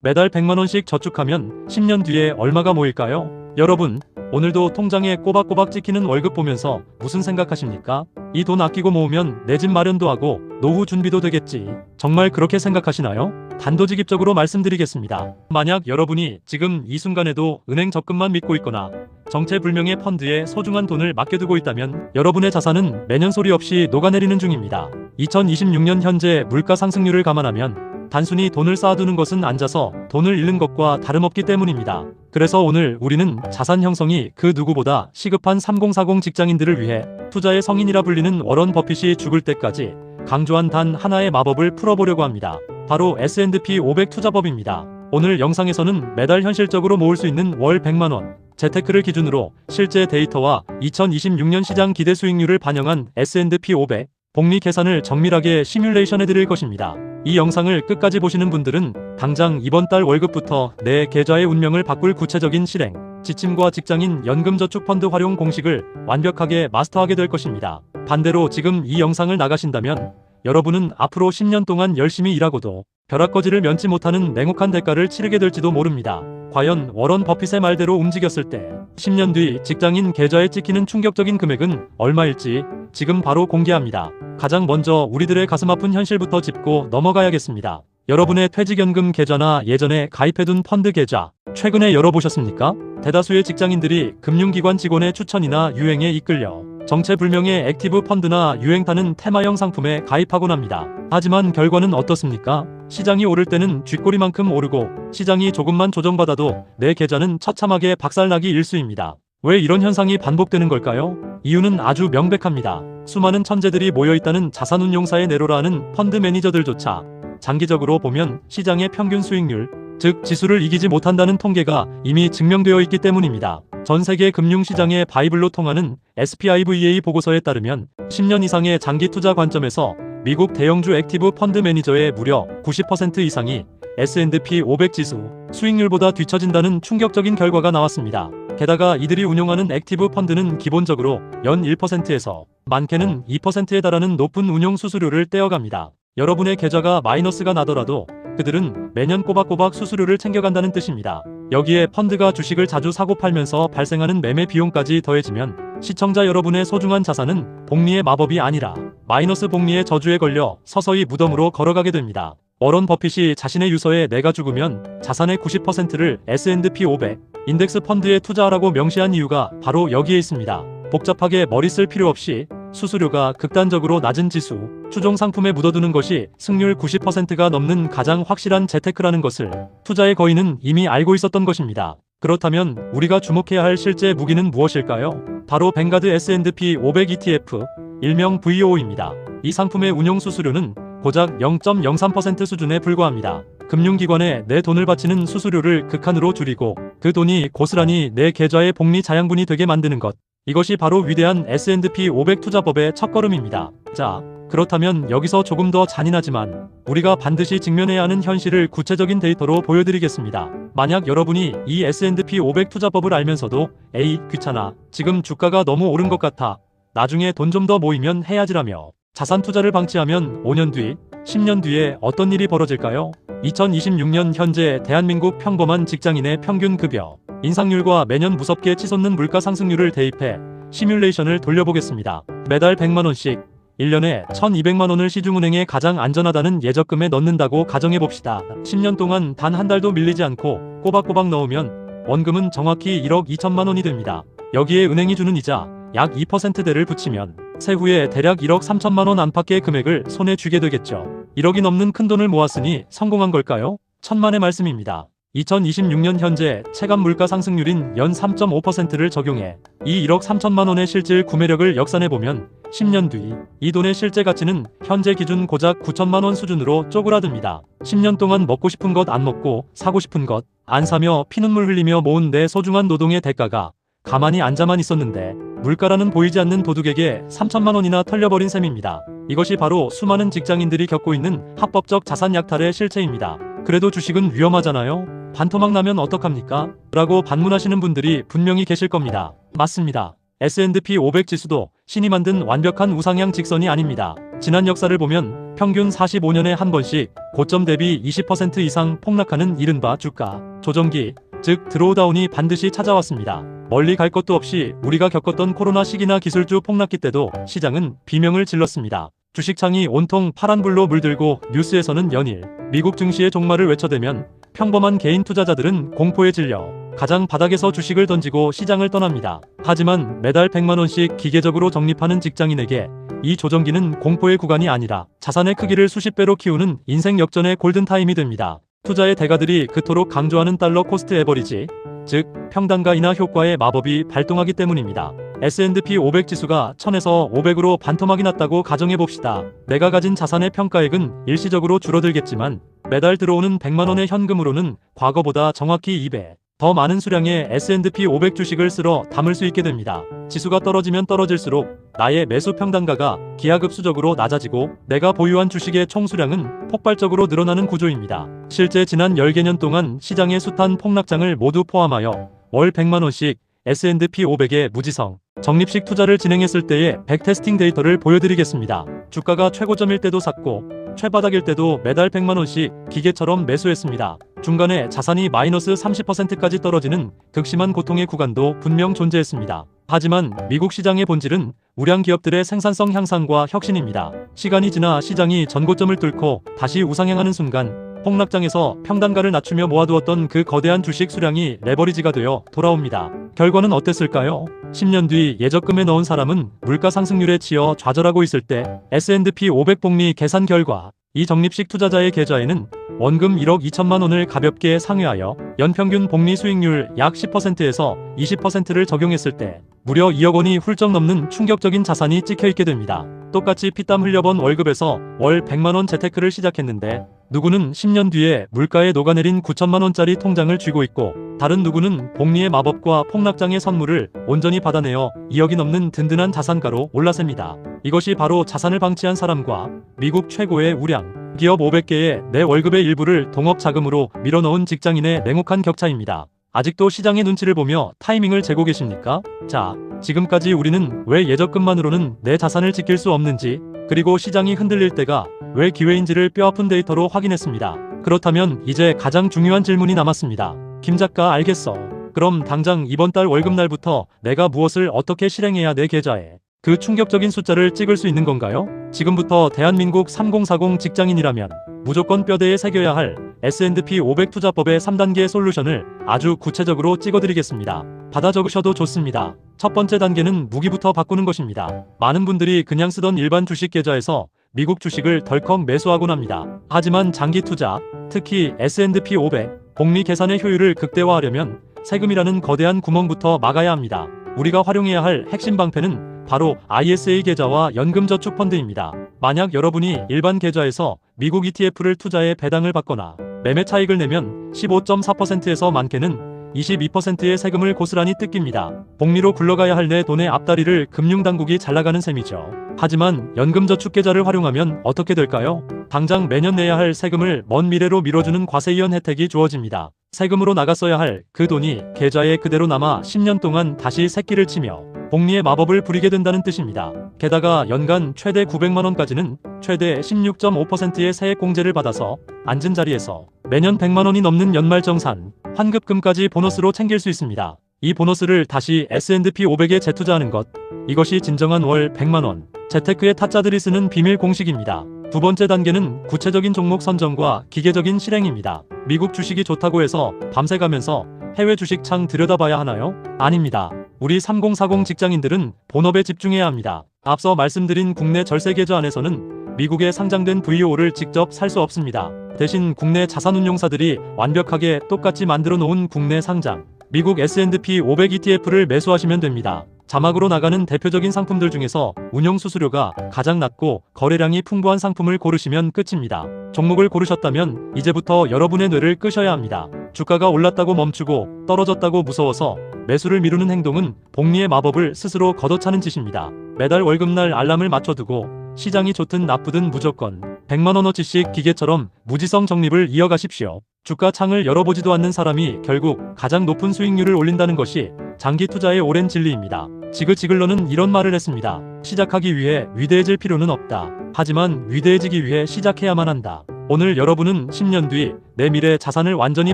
매달 100만원씩 저축하면 10년 뒤에 얼마가 모일까요? 여러분, 오늘도 통장에 꼬박꼬박 찍히는 월급 보면서 무슨 생각하십니까? 이 돈 아끼고 모으면 내 집 마련도 하고 노후 준비도 되겠지. 정말 그렇게 생각하시나요? 단도직입적으로 말씀드리겠습니다. 만약 여러분이 지금 이 순간에도 은행 적금만 믿고 있거나 정체불명의 펀드에 소중한 돈을 맡겨두고 있다면 여러분의 자산은 매년 소리 없이 녹아내리는 중입니다. 2026년 현재 물가 상승률을 감안하면 단순히 돈을 쌓아두는 것은 앉아서 돈을 잃는 것과 다름없기 때문입니다. 그래서 오늘 우리는 자산 형성이 그 누구보다 시급한 3040 직장인들을 위해 투자의 성인이라 불리는 워런 버핏이 죽을 때까지 강조한 단 하나의 마법을 풀어보려고 합니다. 바로 S&P 500 투자법입니다. 오늘 영상에서는 매달 현실적으로 모을 수 있는 월 100만원, 재테크를 기준으로 실제 데이터와 2026년 시장 기대 수익률을 반영한 S&P 500 복리 계산을 정밀하게 시뮬레이션 해드릴 것입니다. 이 영상을 끝까지 보시는 분들은 당장 이번 달 월급부터 내 계좌의 운명을 바꿀 구체적인 실행, 지침과 직장인 연금저축펀드 활용 공식을 완벽하게 마스터하게 될 것입니다. 반대로 지금 이 영상을 나가신다면 여러분은 앞으로 10년 동안 열심히 일하고도 벼락거지를 면치 못하는 냉혹한 대가를 치르게 될지도 모릅니다. 과연 워런 버핏의 말대로 움직였을 때 10년 뒤 직장인 계좌에 찍히는 충격적인 금액은 얼마일지 지금 바로 공개합니다. 가장 먼저 우리들의 가슴 아픈 현실부터 짚고 넘어가야겠습니다. 여러분의 퇴직연금 계좌나 예전에 가입해둔 펀드 계좌, 최근에 열어보셨습니까? 대다수의 직장인들이 금융기관 직원의 추천이나 유행에 이끌려 정체불명의 액티브 펀드나 유행타는 테마형 상품에 가입하곤 합니다. 하지만 결과는 어떻습니까? 시장이 오를 때는 쥐꼬리만큼 오르고 시장이 조금만 조정받아도 내 계좌는 처참하게 박살나기 일쑤입니다. 왜 이런 현상이 반복되는 걸까요? 이유는 아주 명백합니다. 수많은 천재들이 모여있다는 자산운용사의 내로라 하는 펀드 매니저들조차 장기적으로 보면 시장의 평균 수익률, 즉 지수를 이기지 못한다는 통계가 이미 증명되어 있기 때문입니다. 전 세계 금융시장의 바이블로 통하는 SPIVA 보고서에 따르면 10년 이상의 장기 투자 관점에서 미국 대형주 액티브 펀드 매니저의 무려 90% 이상이 S&P 500 지수 수익률보다 뒤처진다는 충격적인 결과가 나왔습니다. 게다가 이들이 운용하는 액티브 펀드는 기본적으로 연 1%에서 많게는 2%에 달하는 높은 운용 수수료를 떼어갑니다. 여러분의 계좌가 마이너스가 나더라도 그들은 매년 꼬박꼬박 수수료를 챙겨간다는 뜻입니다. 여기에 펀드가 주식을 자주 사고 팔면서 발생하는 매매 비용까지 더해지면 시청자 여러분의 소중한 자산은 복리의 마법이 아니라 마이너스 복리의 저주에 걸려 서서히 무덤으로 걸어가게 됩니다. 워런 버핏이 자신의 유서에 내가 죽으면 자산의 90%를 S&P 500 인덱스 펀드에 투자하라고 명시한 이유가 바로 여기에 있습니다. 복잡하게 머리 쓸 필요 없이 수수료가 극단적으로 낮은 지수, 추종 상품에 묻어두는 것이 승률 90%가 넘는 가장 확실한 재테크라는 것을 투자의 거인은 이미 알고 있었던 것입니다. 그렇다면 우리가 주목해야 할 실제 무기는 무엇일까요? 바로 뱅가드 S&P 500 ETF, 일명 VO입니다. 이 상품의 운용 수수료는 고작 0.03% 수준에 불과합니다. 금융기관에 내 돈을 바치는 수수료를 극한으로 줄이고 그 돈이 고스란히 내 계좌의 복리 자양분이 되게 만드는 것. 이것이 바로 위대한 S&P 500 투자법의 첫걸음입니다. 자, 그렇다면 여기서 조금 더 잔인하지만 우리가 반드시 직면해야 하는 현실을 구체적인 데이터로 보여드리겠습니다. 만약 여러분이 이 S&P 500 투자법을 알면서도 에이 귀찮아, 지금 주가가 너무 오른 것 같아, 나중에 돈 좀 더 모이면 해야지라며 자산 투자를 방치하면 5년 뒤, 10년 뒤에 어떤 일이 벌어질까요? 2026년 현재 대한민국 평범한 직장인의 평균 급여 인상률과 매년 무섭게 치솟는 물가 상승률을 대입해 시뮬레이션을 돌려보겠습니다. 매달 100만원씩 1년에 1200만원을 시중은행에 가장 안전하다는 예적금에 넣는다고 가정해봅시다. 10년 동안 단 한 달도 밀리지 않고 꼬박꼬박 넣으면 원금은 정확히 1억 2천만원이 됩니다. 여기에 은행이 주는 이자 약 2%대를 붙이면 세후에 대략 1억 3천만원 안팎의 금액을 손에 쥐게 되겠죠. 1억이 넘는 큰돈을 모았으니 성공한 걸까요? 천만의 말씀입니다. 2026년 현재 체감 물가 상승률인 연 3.5%를 적용해 이 1억 3천만 원의 실질 구매력을 역산해보면 10년 뒤 이 돈의 실제 가치는 현재 기준 고작 9천만 원 수준으로 쪼그라듭니다. 10년 동안 먹고 싶은 것 안 먹고 사고 싶은 것 안 사며 피눈물 흘리며 모은 내 소중한 노동의 대가가 가만히 앉아만 있었는데 물가라는 보이지 않는 도둑에게 3천만 원이나 털려버린 셈입니다. 이것이 바로 수많은 직장인들이 겪고 있는 합법적 자산 약탈의 실체입니다. 그래도 주식은 위험하잖아요. 반토막 나면 어떡합니까? 라고 반문하시는 분들이 분명히 계실 겁니다. 맞습니다. S&P 500 지수도 신이 만든 완벽한 우상향 직선이 아닙니다. 지난 역사를 보면 평균 45년에 한 번씩 고점 대비 20% 이상 폭락하는 이른바 주가 조정기, 즉 드로우다운이 반드시 찾아왔습니다. 멀리 갈 것도 없이 우리가 겪었던 코로나 시기나 기술주 폭락기 때도 시장은 비명을 질렀습니다. 주식창이 온통 파란불로 물들고 뉴스에서는 연일 미국 증시의 종말을 외쳐대면 평범한 개인 투자자들은 공포에 질려 가장 바닥에서 주식을 던지고 시장을 떠납니다. 하지만 매달 100만원씩 기계적으로 적립하는 직장인에게 이 조정기는 공포의 구간이 아니라 자산의 크기를 수십 배로 키우는 인생 역전의 골든타임이 됩니다. 투자의 대가들이 그토록 강조하는 달러 코스트 에버리지, 즉 평단가 인하 효과의 마법이 발동하기 때문입니다. S&P 500 지수가 1000에서 500으로 반토막이 났다고 가정해봅시다. 내가 가진 자산의 평가액은 일시적으로 줄어들겠지만 매달 들어오는 100만원의 현금으로는 과거보다 정확히 2배 더 많은 수량의 S&P 500 주식을 쓸어 담을 수 있게 됩니다. 지수가 떨어지면 떨어질수록 나의 매수 평단가가 기하급수적으로 낮아지고 내가 보유한 주식의 총수량은 폭발적으로 늘어나는 구조입니다. 실제 지난 10개년 동안 시장의 숱한 폭락장을 모두 포함하여 월 100만원씩 S&P 500의 무지성 적립식 투자를 진행했을 때의 백테스팅 데이터를 보여드리겠습니다. 주가가 최고점일 때도 샀고 최바닥일 때도 매달 100만원씩 기계처럼 매수했습니다. 중간에 자산이 마이너스 30%까지 떨어지는 극심한 고통의 구간도 분명 존재했습니다. 하지만 미국 시장의 본질은 우량 기업들의 생산성 향상과 혁신입니다. 시간이 지나 시장이 전고점을 뚫고 다시 우상향하는 순간 폭락장에서 평단가를 낮추며 모아두었던 그 거대한 주식 수량이 레버리지가 되어 돌아옵니다. 결과는 어땠을까요? 10년 뒤 예적금에 넣은 사람은 물가 상승률에 치여 좌절하고 있을 때 S&P 500 복리 계산 결과 이 적립식 투자자의 계좌에는 원금 1억 2천만 원을 가볍게 상회하여 연평균 복리 수익률 약 10%에서 20%를 적용했을 때 무려 2억 원이 훌쩍 넘는 충격적인 자산이 찍혀있게 됩니다. 똑같이 피땀 흘려번 월급에서 월 100만 원 재테크를 시작했는데 누구는 10년 뒤에 물가에 녹아내린 9천만 원짜리 통장을 쥐고 있고 다른 누구는 복리의 마법과 폭락장의 선물을 온전히 받아내어 2억이 넘는 든든한 자산가로 올라셉니다. 이것이 바로 자산을 방치한 사람과 미국 최고의 우량 기업 500개의 내 월급의 일부를 동업 자금으로 밀어넣은 직장인의 냉혹한 격차입니다. 아직도 시장의 눈치를 보며 타이밍을 재고 계십니까? 자, 지금까지 우리는 왜 예적금만으로는 내 자산을 지킬 수 없는지, 그리고 시장이 흔들릴 때가 왜 기회인지를 뼈아픈 데이터로 확인했습니다. 그렇다면 이제 가장 중요한 질문이 남았습니다. 김 작가 알겠어. 그럼 당장 이번 달 월급날부터 내가 무엇을 어떻게 실행해야 내 계좌에 그 충격적인 숫자를 찍을 수 있는 건가요? 지금부터 대한민국 3040 직장인이라면 무조건 뼈대에 새겨야 할 S&P 500 투자법의 3단계 솔루션을 아주 구체적으로 찍어드리겠습니다. 받아 적으셔도 좋습니다. 첫 번째 단계는 무기부터 바꾸는 것입니다. 많은 분들이 그냥 쓰던 일반 주식 계좌에서 미국 주식을 덜컥 매수하곤 합니다. 하지만 장기 투자, 특히 S&P 500 복리 계산의 효율을 극대화하려면 세금이라는 거대한 구멍부터 막아야 합니다. 우리가 활용해야 할 핵심 방패는 바로 ISA 계좌와 연금저축펀드입니다. 만약 여러분이 일반 계좌에서 미국 ETF를 투자해 배당을 받거나 매매 차익을 내면 15.4%에서 많게는 22%의 세금을 고스란히 뜯깁니다. 복리로 굴러가야 할 내 돈의 앞다리를 금융당국이 잘라가는 셈이죠. 하지만 연금저축계좌를 활용하면 어떻게 될까요? 당장 매년 내야 할 세금을 먼 미래로 미뤄주는 과세이연 혜택이 주어집니다. 세금으로 나갔어야 할 그 돈이 계좌에 그대로 남아 10년 동안 다시 새끼를 치며 복리의 마법을 부리게 된다는 뜻입니다. 게다가 연간 최대 900만원까지는 최대 16.5%의 세액공제를 받아서 앉은 자리에서 매년 100만원이 넘는 연말정산, 환급금까지 보너스로 챙길 수 있습니다. 이 보너스를 다시 S&P 500에 재투자하는 것, 이것이 진정한 월 100만원 재테크의 타짜들이 쓰는 비밀 공식입니다. 두 번째 단계는 구체적인 종목 선정과 기계적인 실행입니다. 미국 주식이 좋다고 해서 밤새 가면서 해외 주식 창 들여다봐야 하나요? 아닙니다. 우리 3040 직장인들은 본업에 집중해야 합니다. 앞서 말씀드린 국내 절세계좌 안에서는 미국에 상장된 VO를 직접 살 수 없습니다. 대신 국내 자산운용사들이 완벽하게 똑같이 만들어 놓은 국내 상장 미국 S&P 500 ETF를 매수하시면 됩니다. 자막으로 나가는 대표적인 상품들 중에서 운용 수수료가 가장 낮고 거래량이 풍부한 상품을 고르시면 끝입니다. 종목을 고르셨다면 이제부터 여러분의 뇌를 끄셔야 합니다. 주가가 올랐다고 멈추고 떨어졌다고 무서워서 매수를 미루는 행동은 복리의 마법을 스스로 걷어차는 짓입니다. 매달 월급날 알람을 맞춰두고 시장이 좋든 나쁘든 무조건 100만원어치씩 기계처럼 무지성 적립을 이어가십시오. 주가 창을 열어보지도 않는 사람이 결국 가장 높은 수익률을 올린다는 것이 장기 투자의 오랜 진리입니다. 지글지글러는 이런 말을 했습니다. 시작하기 위해 위대해질 필요는 없다. 하지만 위대해지기 위해 시작해야만 한다. 오늘 여러분은 10년 뒤 내 미래 자산을 완전히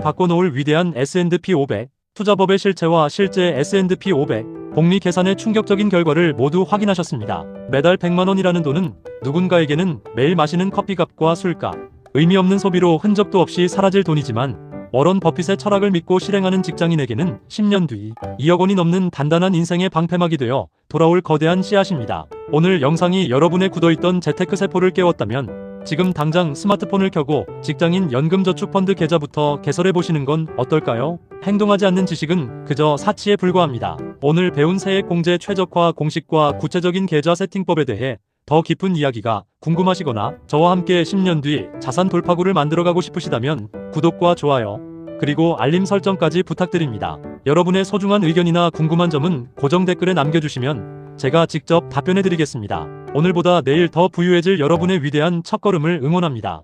바꿔놓을 위대한 S&P 500 투자법의 실체와 실제 S&P 500 복리 계산의 충격적인 결과를 모두 확인하셨습니다. 매달 100만 원이라는 돈은 누군가에게는 매일 마시는 커피값과 술값, 의미 없는 소비로 흔적도 없이 사라질 돈이지만 워런 버핏의 철학을 믿고 실행하는 직장인에게는 10년 뒤 2억 원이 넘는 단단한 인생의 방패막이 되어 돌아올 거대한 씨앗입니다. 오늘 영상이 여러분의 굳어있던 재테크 세포를 깨웠다면 지금 당장 스마트폰을 켜고 직장인 연금저축펀드 계좌부터 개설해보시는 건 어떨까요? 행동하지 않는 지식은 그저 사치에 불과합니다. 오늘 배운 세액공제 최적화 공식과 구체적인 계좌 세팅법에 대해 더 깊은 이야기가 궁금하시거나 저와 함께 10년 뒤 자산 돌파구를 만들어가고 싶으시다면 구독과 좋아요 그리고 알림 설정까지 부탁드립니다. 여러분의 소중한 의견이나 궁금한 점은 고정 댓글에 남겨주시면 제가 직접 답변해드리겠습니다. 오늘보다 내일 더 부유해질 여러분의 위대한 첫걸음을 응원합니다.